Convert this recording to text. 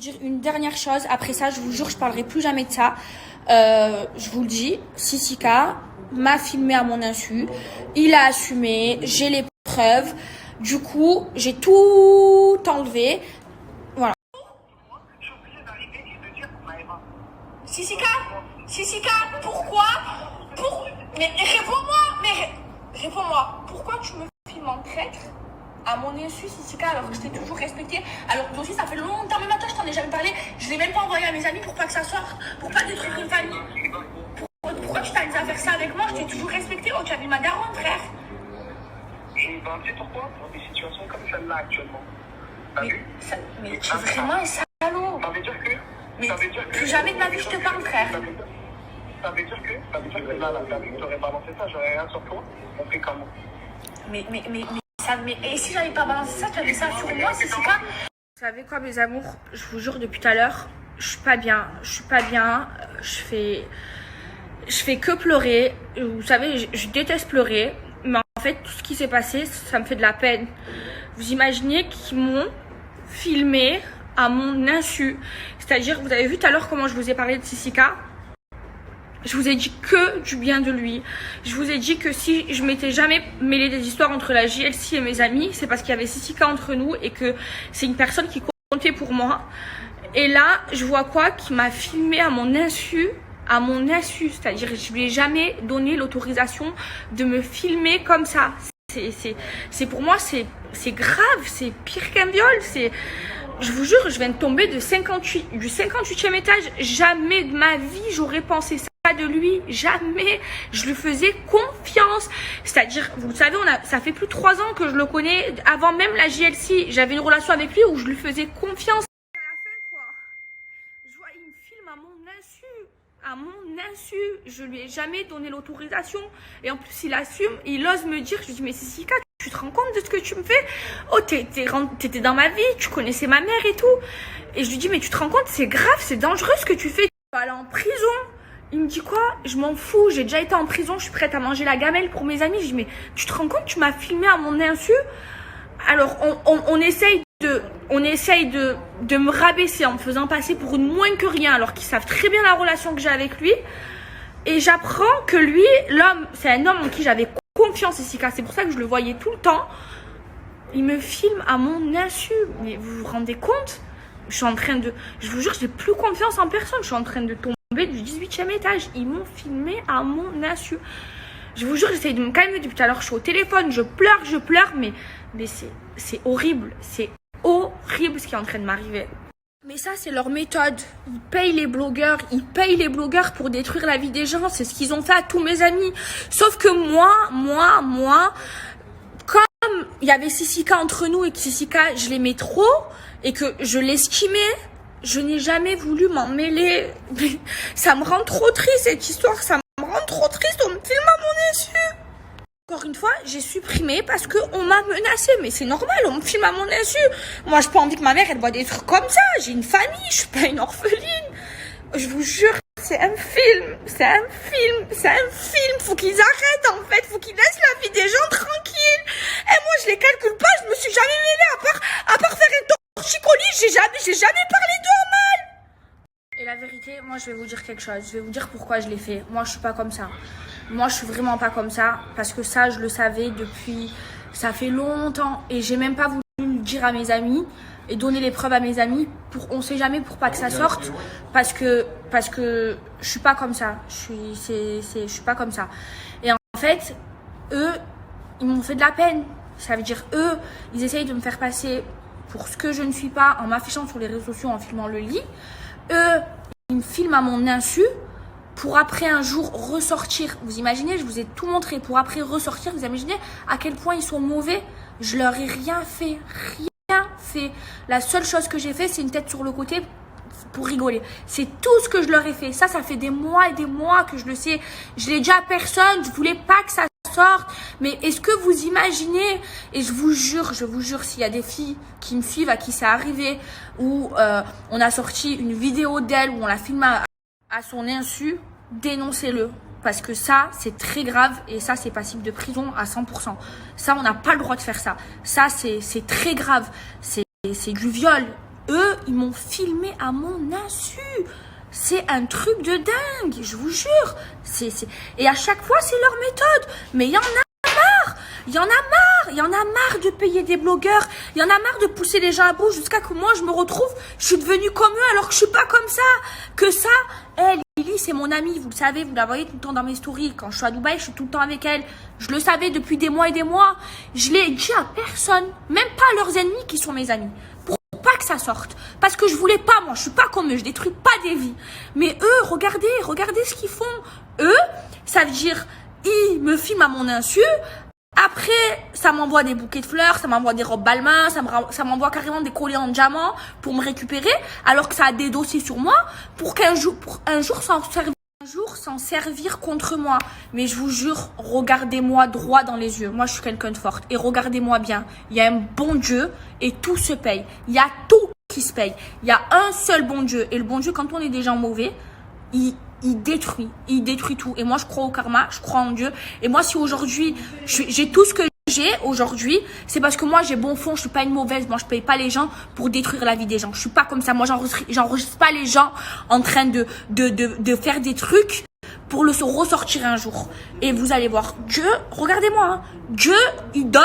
Dire une dernière chose, après ça, je vous jure, je parlerai plus jamais de ça. Je vous le dis, Sissika m'a filmé à mon insu, il a assumé, j'ai les preuves. Du coup, j'ai tout enlevé. Voilà. Je suis obligée d'arriver et de dire Maëva. Sissika, pourquoi Mais réponds-moi, pourquoi tu me filmes en traître à mon insu, Sissika, alors que je t'ai toujours respecté, alors que toi aussi ça fait longtemps, même à toi je t'en ai jamais parlé, je l'ai même pas envoyé à mes amis pour pas que ça sorte, pour pas détruire une famille. Pourquoi tu t'amuses à faire ça avec moi? Je t'ai toujours respecté, oh tu as vu ma daronne, frère. Et ben, tu sais pourquoi? Dans des situations comme celle-là actuellement. T'as vu? Mais tu es vraiment un salaud. Ça veut dire que. Mais ça veut dire que plus jamais de ma vie je te parle, frère. Ça veut dire que là, t'as vu que t'aurais balancé ça, j'aurais rien sur toi. On fait comment? Mais et si j'avais pas balancé ça, tu avais ça sur moi, Sissika? Vous savez quoi, mes amours, je vous jure, depuis tout à l'heure, je suis pas bien. Je fais que pleurer. Vous savez, je déteste pleurer. Mais en fait, tout ce qui s'est passé, ça me fait de la peine. Vous imaginez qu'ils m'ont filmé à mon insu. C'est-à-dire, vous avez vu tout à l'heure comment je vous ai parlé de Sissika. Je vous ai dit que du bien de lui. Je vous ai dit que si je m'étais jamais mêlé des histoires entre la JLC et mes amis, c'est parce qu'il y avait Sissika entre nous et que c'est une personne qui comptait pour moi. Et là, je vois quoi? Qui m'a filmé à mon insu. À mon insu. C'est-à-dire, je lui ai jamais donné l'autorisation de me filmer comme ça. C'est pour moi, c'est grave. C'est pire qu'un viol. Je vous jure, je viens de tomber du 58e étage. Jamais de ma vie, j'aurais pensé ça de lui. Jamais. Je lui faisais confiance. C'est-à-dire, vous le savez, ça fait plus de 3 ans que je le connais. Avant même la JLC, j'avais une relation avec lui où je lui faisais confiance. À la fin, quoi. Je vois, il me filme à mon insu. À mon insu. Je lui ai jamais donné l'autorisation. Et en plus, il assume. Il ose me dire, je lui dis, mais Sissika, tu te rends compte de ce que tu me fais? Oh, t'étais dans ma vie, tu connaissais ma mère et tout. Et je lui dis, mais tu te rends compte, c'est grave, c'est dangereux ce que tu fais. Tu vas aller en prison. Il me dit quoi? Je m'en fous, j'ai déjà été en prison, je suis prête à manger la gamelle pour mes amis. Je dis, mais tu te rends compte, tu m'as filmé à mon insu? Alors, on essaye de me rabaisser en me faisant passer pour une moins que rien, alors qu'ils savent très bien la relation que j'ai avec lui. Et j'apprends que lui, l'homme, c'est un homme en qui j'avais confiance, Sissika. C'est pour ça que je le voyais tout le temps. Il me filme à mon insu. Mais vous vous rendez compte? Je vous jure, j'ai plus confiance en personne. Je suis en train de tomber du 18e étage. Ils m'ont filmé à mon insu. Je vous jure, j'essaye de me calmer depuis tout à l'heure. Je suis au téléphone, je pleure, mais c'est horrible. C'est horrible ce qui est en train de m'arriver. Mais ça, c'est leur méthode. Ils payent les blogueurs pour détruire la vie des gens. C'est ce qu'ils ont fait à tous mes amis. Sauf que moi, comme il y avait Sissika entre nous et que Sissika, je l'aimais trop et que je l'estimais, je n'ai jamais voulu m'en mêler. Mais ça me rend trop triste, cette histoire. Ça me rend trop triste. On me filme à mon insu. Encore une fois, j'ai supprimé parce qu'on m'a menacé. Mais c'est normal, on me filme à mon insu. Moi, j'ai pas envie que ma mère, elle voit des trucs comme ça. J'ai une famille, je suis pas une orpheline. Je vous jure, c'est un film. Faut qu'ils arrêtent, en fait. Faut qu'ils laissent la vie des gens tranquille. Et moi, je les calcule pas. Je me suis jamais mêlée à part faire un torticolis. J'ai jamais parlé d'eux en mal. Et la vérité, moi, je vais vous dire quelque chose. Je vais vous dire pourquoi je l'ai fait. Moi, je suis pas comme ça. Moi, je suis vraiment pas comme ça. Parce que ça, je le savais depuis... Ça fait longtemps. Et j'ai même pas voulu le dire à mes amis. Et donner les preuves à mes amis. On sait jamais, pour pas que ça sorte. Parce que je suis pas comme ça. Je suis pas comme ça. Et en fait, eux, ils m'ont fait de la peine. Ça veut dire, eux, ils essayent de me faire passer pour ce que je ne suis pas en m'affichant sur les réseaux sociaux, en filmant le lit. Eux, ils me filment à mon insu pour après un jour ressortir. Vous imaginez, je vous ai tout montré. Pour après ressortir, vous imaginez à quel point ils sont mauvais. Je leur ai rien fait. La seule chose que j'ai fait, c'est une tête sur le côté pour rigoler. C'est tout ce que je leur ai fait. Ça fait des mois et des mois que je le sais. Je l'ai dit à personne. Je voulais pas que ça sorte. Mais est-ce que vous imaginez? Et je vous jure, s'il y a des filles qui me suivent, à qui c'est arrivé, où on a sorti une vidéo d'elle, où on la filme à son insu, dénoncez-le. Parce que ça, c'est très grave et ça, c'est passible de prison à 100%. Ça, on n'a pas le droit de faire ça. Ça, c'est très grave. C'est du viol. eux, ils m'ont filmé à mon insu. C'est un truc de dingue, je vous jure. Et à chaque fois, c'est leur méthode. Mais il y en a marre. Il y en a marre. Il y en a marre de payer des blogueurs. Il y en a marre de pousser les gens à bout jusqu'à que moi, je me retrouve, je suis devenue comme eux alors que je suis pas comme ça. Que ça, elle, Lily, c'est mon amie. Vous le savez, vous la voyez tout le temps dans mes stories. Quand je suis à Dubaï, je suis tout le temps avec elle. Je le savais depuis des mois et des mois. Je l'ai dit à personne. Même pas à leurs ennemis qui sont mes amis. Pas que ça sorte, parce que je voulais pas, moi je suis pas comme eux, je détruis pas des vies, mais eux, regardez ce qu'ils font. Eux, ça veut dire ils me filment à mon insu, après ça m'envoie des bouquets de fleurs, ça m'envoie des robes Balmain, ça m'envoie carrément des colliers en diamant pour me récupérer, alors que ça a des dossiers sur moi pour un jour s'en servir contre moi. Mais je vous jure, regardez-moi droit dans les yeux. Moi, je suis quelqu'un de forte. Et regardez-moi bien. Il y a un bon Dieu et tout se paye. Il y a tout qui se paye. Il y a un seul bon Dieu. Et le bon Dieu, quand on est des gens mauvais, il détruit. Il détruit tout. Et moi, je crois au karma. Je crois en Dieu. Et moi, si aujourd'hui, j'ai tout ce que j'ai aujourd'hui, c'est parce que moi j'ai bon fond, je suis pas une mauvaise, moi je paye pas les gens pour détruire la vie des gens. Je suis pas comme ça. Moi j'enregistre pas les gens en train de faire des trucs pour le ressortir un jour. Et vous allez voir, Dieu, regardez-moi, hein, Dieu il donne